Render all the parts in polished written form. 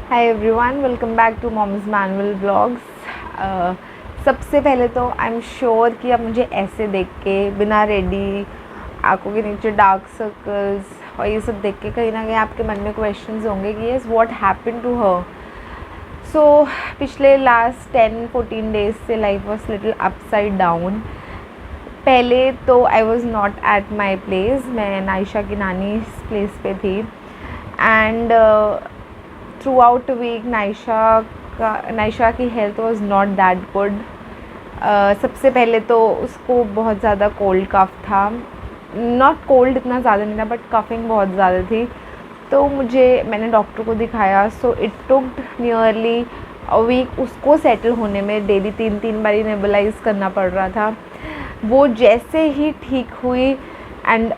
Hi everyone, welcome back to moms manual blogs. सबसे पहले तो आई एम श्योर कि आप मुझे ऐसे देख के बिना रेडी, आंखों के नीचे डार्क सर्कल्स और ये सब देख के कहीं ना कहीं आपके मन में क्वेश्चंस होंगे कि yes what happened to her. So पिछले लास्ट 10-14 डेज से life was little upside down. पहले तो I was not at my place, मैं नायशा की नानी प्लेस पे थी and throughout week Naisha की health was not that good. सबसे पहले तो उसको बहुत ज़्यादा कोल्ड कफ था, नॉट कोल्ड इतना ज़्यादा नहीं था बट कफिंग बहुत ज़्यादा थी। तो मैंने डॉक्टर को दिखाया। So it took nearly a week उसको सेटल होने में। डेली 3 बारी नेबुलाइज करना पड़ रहा था। वो जैसे ही ठीक हुई and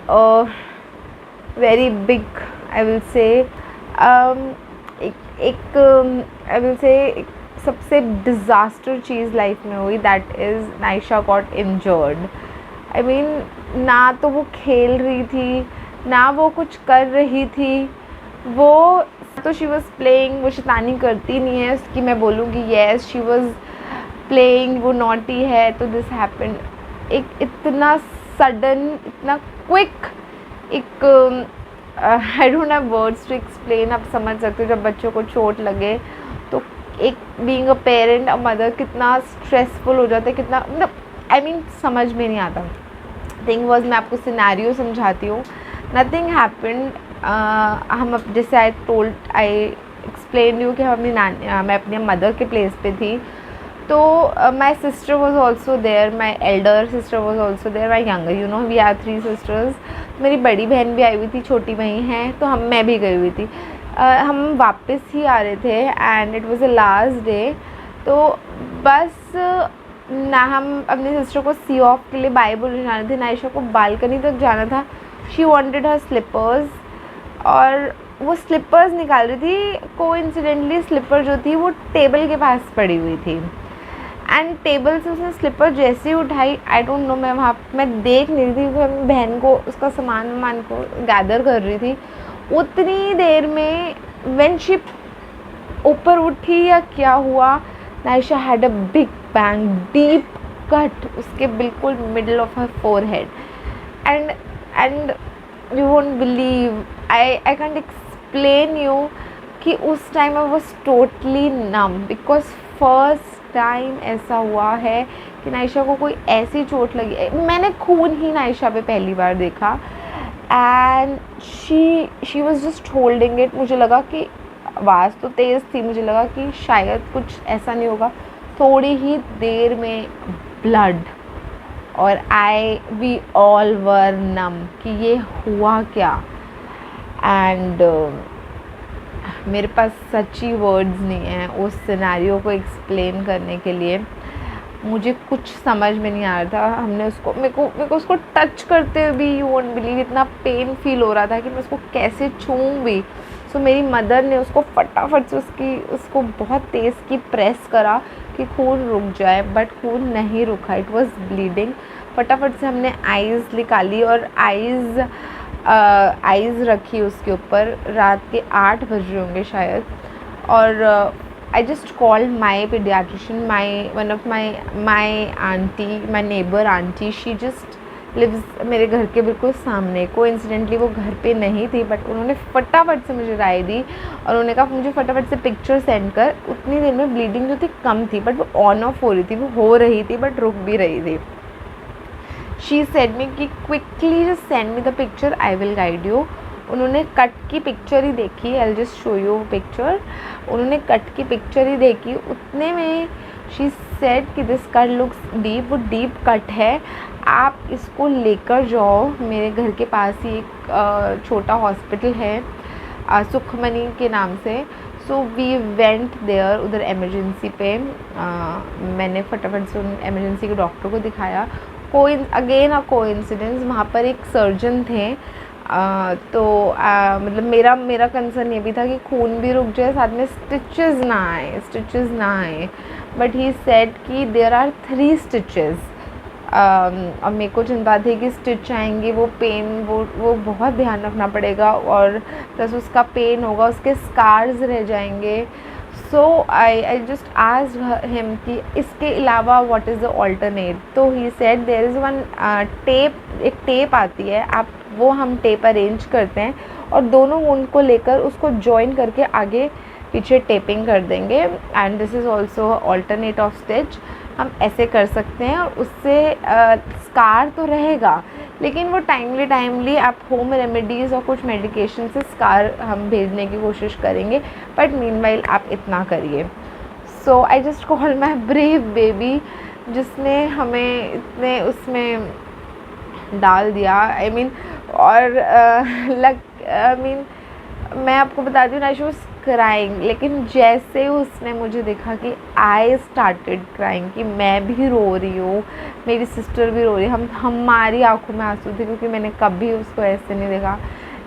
very big I will say एक आई विल से सबसे डिज़ास्टर चीज़ लाइफ में हुई, that is Naisha got injured. I mean ना तो वो खेल रही थी ना वो कुछ कर रही थी। वो तो शी वॉज प्लेइंग, वो शैतानी करती नहीं है उसकी मैं बोलूँगी येस शी वॉज प्लेइंग, वो नॉटी है। तो दिस हैपेंड एक इतना सडन, इतना क्विक, एक I don't have words to explain. आप समझ सकते हो जब बच्चों को चोट लगे तो एक being a parent, a mother कितना स्ट्रेसफुल हो जाता है, कितना मतलब आई मीन समझ में नहीं आता। थिंग वॉज, मैं आपको सिनेरियो समझाती हूँ। Nothing happened. हम जैसे आई एक्सप्लेन यू कि मैं अपने मदर के प्लेस पे थी। तो my sister was also there, my elder sister was also there, my younger, you know we are 3 sisters. मेरी बड़ी बहन भी आई हुई थी, छोटी बहन है, तो मैं भी गई हुई थी। हम वापस ही आ रहे थे and it was a last day. तो बस ना हम अपनी सिस्टर को सी ऑफ के लिए बाय बोलने जाना थे, नायशा को बालकनी तक जाना था। शी वॉन्टेड हर स्लीपर्स और वो स्लीपर्स निकाल रही थी। कोइंसिडेंटली स्लीपर जो थी वो टेबल के पास पड़ी हुई थी एंड टेबल से उसने स्लीपर जैसे ही उठाई, आई डोंट नो, मैं देख नहीं रही थी क्योंकि मैं बहन को उसका सामान को गैदर कर रही थी। उतनी देर में व्हेन शी ऊपर उठी या क्या हुआ, Naisha had a big bang, deep cut उसके बिल्कुल middle of her forehead and you won't believe, I can't explain you कि उस time I was totally numb because first time ऐसा हुआ है कि नायशा को कोई ऐसी चोट लगी। मैंने खून ही नायशा पे पहली बार देखा and she was just holding it. मुझे लगा कि आवाज़ तो तेज़ थी, मुझे लगा कि शायद कुछ ऐसा नहीं होगा। थोड़ी ही देर में ब्लड और वी ऑल वर नम कि ये हुआ क्या। एंड मेरे पास सच्ची वर्ड्स नहीं हैं उस सिनेरियो को एक्सप्लेन करने के लिए। मुझे कुछ समझ में नहीं आ रहा था। हमने उसको मेरे को उसको टच करते हुए भी यू वोंट बिलीव इतना पेन फील हो रहा था कि मैं उसको कैसे छूऊं भी। सो मेरी मदर ने उसको फटाफट से उसको बहुत तेज़ की प्रेस करा कि खून रुक जाए, बट खून नहीं रुका, इट वाज ब्लीडिंग। फटाफट से हमने आइज़ निकाली और आइज़ रखी उसके ऊपर। रात के 8 बज रहे होंगे शायद। और I just called my paediatrician, one of my aunty, my neighbour aunty, she just lives मेरे घर के बिल्कुल सामने। कोइंसिडेंटली वो घर पे नहीं थी बट उन्होंने फटाफट से मुझे राय दी और उन्होंने कहा मुझे फटाफट से पिक्चर सेंड कर। उतनी देर में ब्लीडिंग जो थी कम थी बट वो ऑन ऑफ हो रही थी, वो हो रही थी बट रुक भी रही थी। शी सेड मी कि quickly just send me the picture, I will guide you. उन्होंने कट की पिक्चर ही देखी, I just show you picture. उन्होंने कट की पिक्चर ही देखी, उतने में शी सेड कि दिस कट लुक्स डीप, वो डीप कट है, आप इसको लेकर जाओ। मेरे घर के पास ही एक छोटा हॉस्पिटल है सुखमनी के नाम से। सो वी वेंट देयर, उधर एमरजेंसी पे। मैंने फटाफट से उन एमरजेंसी के डॉक्टर को दिखाया। अगेन अ कोइंसिडेंस, वहाँ पर एक सर्जन थे। तो मतलब मेरा कंसर्न ये भी था कि खून भी रुक जाए, साथ में स्टिचेस ना आए। बट ही सेड कि देयर आर 3 स्टिचेस और मेरे को चिंता थी कि स्टिच आएंगी, वो पेन, वो बहुत ध्यान रखना पड़ेगा, और प्लस उसका पेन होगा, उसके स्कार्स रह जाएंगे. So I just asked him कि इसके अलावा व्हाट इज़ द ऑल्टरनेट. तो he said there is one tape, एक टेप आती है, आप वो हम टेप अरेंज करते हैं और दोनों वुंड को लेकर उसको जॉइन करके आगे पीछे टेपिंग कर देंगे. And this is also alternate of stitch. हम ऐसे कर सकते हैं और उससे स्कार तो रहेगा, लेकिन वो टाइमली आप होम रेमेडीज़ और कुछ मेडिकेशन से स्कार हम भेजने की कोशिश करेंगे. बट मीनवाइल आप इतना करिए. So I just call my brave baby, जिसने हमें इतने उसमें डाल दिया. आई मीन मैं आपको बता दूँ ना, शी वॉज क्राइंग. लेकिन जैसे ही उसने मुझे देखा कि आई स्टार्टेड क्राइंग, कि मैं भी रो रही हूँ, मेरी सिस्टर भी रो रही है, हमारी आंखों में आंसू थे, क्योंकि मैंने कभी उसको ऐसे नहीं देखा.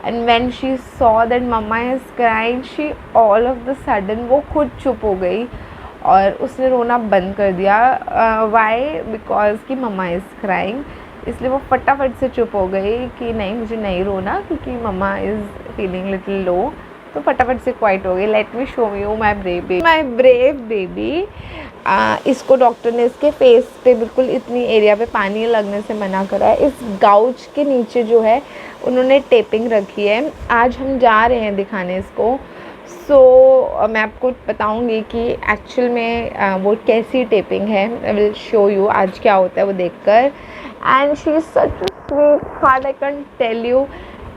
And when she saw that mamma is crying, she all of the sudden वो खुद चुप हो गई और उसने रोना बंद कर दिया. वाई? बिकॉज कि मम्मा इज़ क्राइंग. इसलिए वो फटाफट से चुप हो गई कि नहीं, मुझे नहीं रोना, क्योंकि मम्मा इज़ फीलिंग लिटिल लो. तो फटाफट से क्वाइट हो गई. Let me show you my brave baby. इसको डॉक्टर ने इसके फेस पे बिल्कुल इतनी एरिया पे पानी लगने से मना करा है. इस गाउच के नीचे जो है उन्होंने टेपिंग रखी है. आज हम जा रहे हैं दिखाने इसको. सो मैं आपको बताऊंगी कि एक्चुअल में वो कैसी टेपिंग है. आई विल शो यू आज क्या होता है वो देखकर. And she is such sweetheart. I can tell you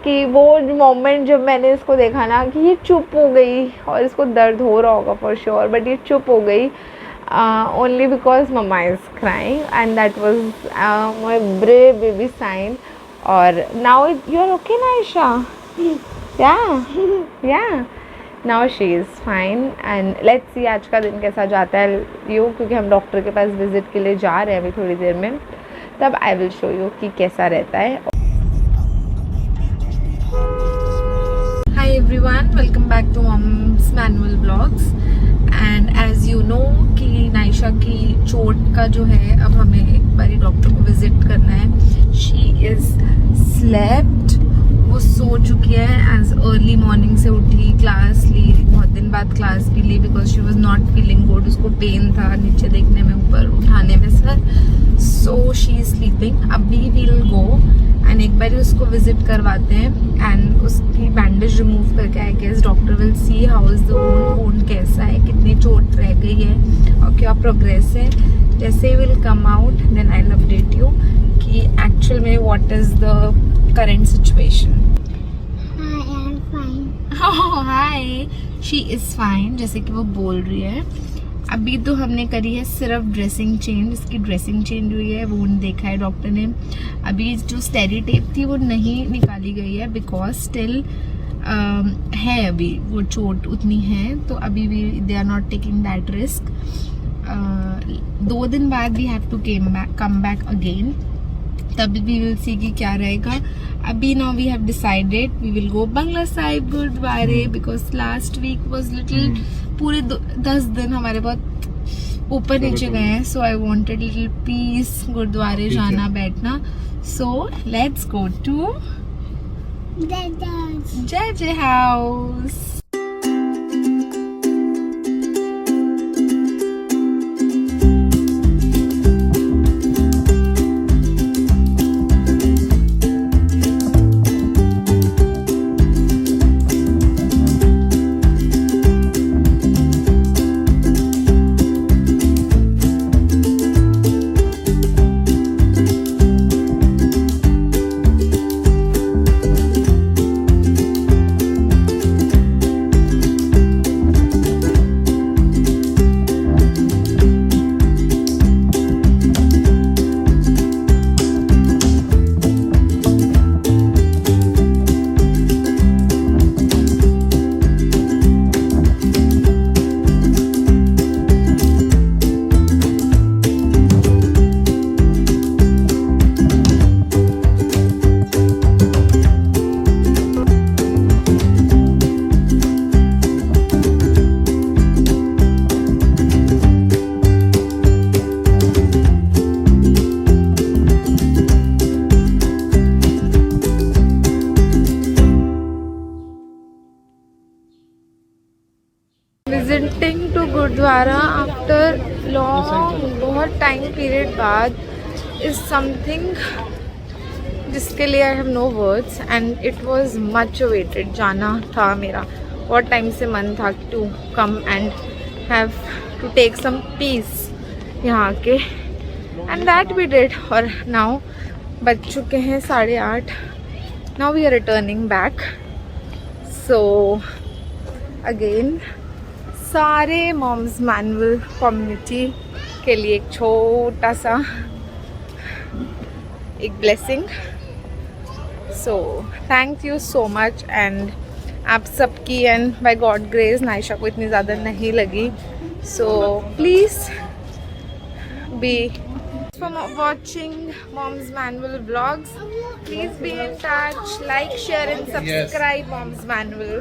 कि वो मोमेंट जब मैंने इसको देखा ना कि ये चुप हो गई, और इसको दर्द हो रहा होगा फॉर श्योर, बट ये चुप हो गई only because mamma is crying. And that was my brave baby sign. और नाउ यू आर ओके ना Ayesha? Yeah now she is fine. And let's see आज का दिन कैसा जाता है क्योंकि हम डॉक्टर के पास विज़िट के लिए जा रहे हैं अभी थोड़ी देर में. तब आई विल शो यू कि कैसा रहता है. Hi everyone, welcome back to Mom's Manual Vlogs. And as you know कि नाइशा की चोट का जो है, अब हमें एक बारी डॉक्टर को विजिट करना है. She is slept, वो सो चुकी है. एज अर्ली मॉर्निंग से उठी, क्लास ली, बहुत दिन बाद क्लास भी ली because she was not feeling good. उसको पेन था नीचे देखने में, ऊपर उठाने में सर. So she is sleeping. अभी वील गो एंड एक बार उसको विजिट करवाते हैं एंड उसकी बैंडेज रिमूव करके I guess doctor will see how is the wound, कैसा है, कितनी चोट रह गई है और क्या प्रोग्रेस है. जैसे will come out then I will update you कि एक्चुअल में what is the current situation. Hi, she is fine जैसे कि वो बोल रही है. अभी तो हमने करी है सिर्फ ड्रेसिंग चेंज. इसकी ड्रेसिंग चेंज हुई है, वुंड देखा है डॉक्टर ने. अभी जो स्टेरी टेप थी वो नहीं निकाली गई है बिकॉज स्टिल है अभी वो चोट उतनी है. तो अभी भी they are not taking that risk. 2 दिन बाद we have to come back again. तब वी विल सी कि क्या रहेगा. अभी now we have decided we will go Bangla Sahib गुरुद्वारे because last week was little, पूरे 10 दिन हमारे बहुत ऊपर नीचे गए हैं. So I wanted little peace, गुरुद्वारे जाना बैठना. सो लेट्स गो टू जय house. Visiting to gurdwara after long, बहुत टाइम पीरियड बाद इज समथिंग जिसके लिए I have no words and it was much awaited. जाना था मेरा, बहुत टाइम से मन था to come and have to take some peace यहाँ के, एंड दैट वी डिड. और नाउ बज चुके हैं 8:30. Now we are returning back. So again सारे मॉम्स मैनुअल कम्युनिटी के लिए एक छोटा सा एक blessing. So thank you so much. And आप सबकी and bye God grace Naisha को इतनी ज़्यादा नहीं लगी. So please be for watching Mom's Manual vlogs. Please be in touch, like, share and subscribe. Mom's Manual.